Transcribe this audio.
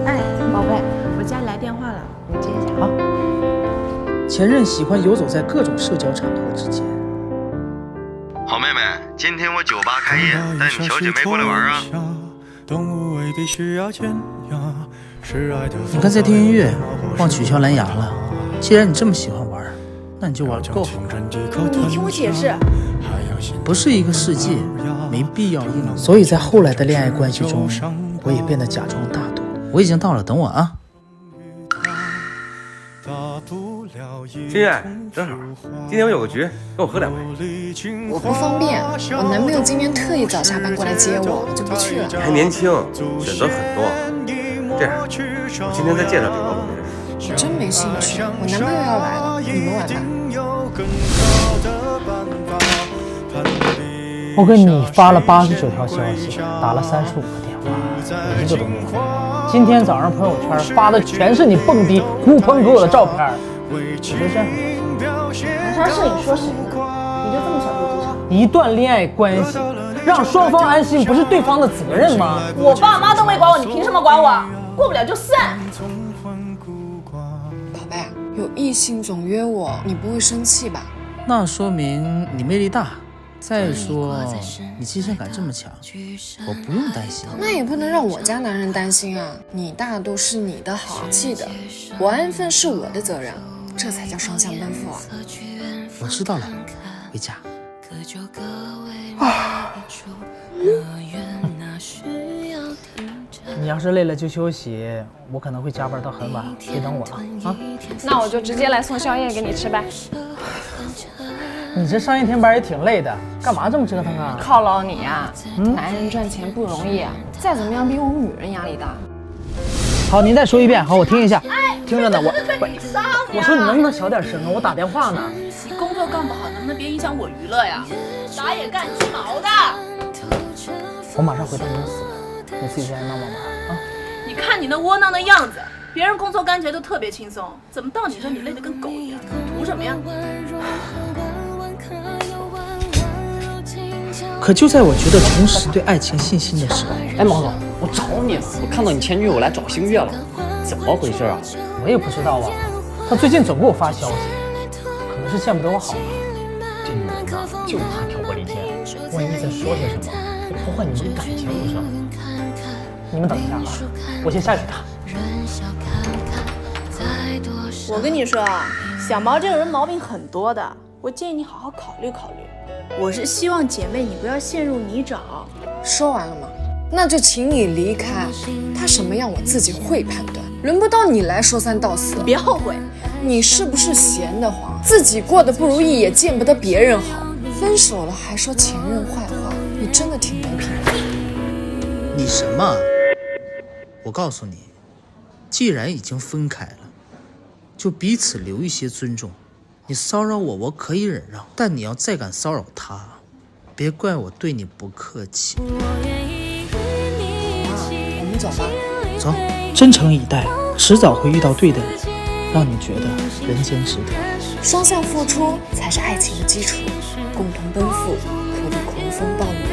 哎，宝贝，我家里来电话了，你接一下。好。前任喜欢游走在各种社交场合之间。好妹妹，今天我酒吧开业，带你小姐妹过来玩啊！你看在听音乐，忘取消蓝牙了。既然你这么喜欢玩，那你就玩够。你听我解释，不是一个世界，没必要硬。所以在后来的恋爱关系中，我也变得假装大度。我已经到了，等我啊。心月，正好，今天我有个局，跟我喝2杯。我不方便，我男朋友今天特意早下班过来接我，我就不去了。你还年轻，选择很多。这样，我今天再介绍几个我们认识。我真没兴趣，我男朋友要来了，你们玩吧。我给你发了89条消息，打了35个电话，一个都没回。今天早上朋友圈发的全是你蹦迪、狐朋狗友的照片，我觉得这样很恶心。长沙是你说谁呢？你就这么小肚鸡肠？一段恋爱关系，让双方安心不是对方的责任吗？我爸妈都没管我，你凭什么管我？过不了就散。宝贝，有异性总约我，你不会生气吧？那说明你魅力大。再说，你机身感这么强，我不用担心。那也不能让我家男人担心啊！你大度是你的好，记得我安分是我的责任，这才叫双向奔赴啊！我知道了，回家。你要是累了就休息，我可能会加班到很晚，别等我了啊！那我就直接来送宵夜给你吃呗。你这上一天班也挺累的，干嘛这么折腾啊？犒劳你呀！男人赚钱不容易，再怎么样比我们女人压力大。好，您再说一遍，好，我听一下。哎，听着呢，我说你能不能小点声啊？我打电话呢。你工作干不好，能不能别影响我娱乐呀？打野干鸡毛的。我马上回到公司，你自己在家慢慢玩啊。你看你那窝囊的样子，别人工作干起来都特别轻松，怎么到你这里累得跟狗一样？图什么呀？可就在我觉得重拾对爱情信心的时候，哎，毛总，我找你呢，我看到你前女友来找星月了，怎么回事啊？我也不知道啊，她最近总给我发消息，可能是见不得我好吧。这女人呐，就怕挑拨离间，万一再说些什么，会破坏你们感情不是？你们等一下啊，我先下去她。我跟你说啊，小毛这个人毛病很多的，我建议你好好考虑考虑。我是希望姐妹你不要陷入泥沼。说完了吗？那就请你离开。他什么样我自己会判断，轮不到你来说三道四。别后悔。你是不是闲得慌？自己过得不如意也见不得别人好，分手了还说前任坏话，你真的挺没品的。你什么？我告诉你，既然已经分开了，就彼此留一些尊重。你骚扰我，我可以忍让，但你要再敢骚扰他，别怪我对你不客气。我们走吧。走，真诚以待，迟早会遇到对的人，让你觉得人间值得。双向付出才是爱情的基础，共同奔赴可比狂风暴雨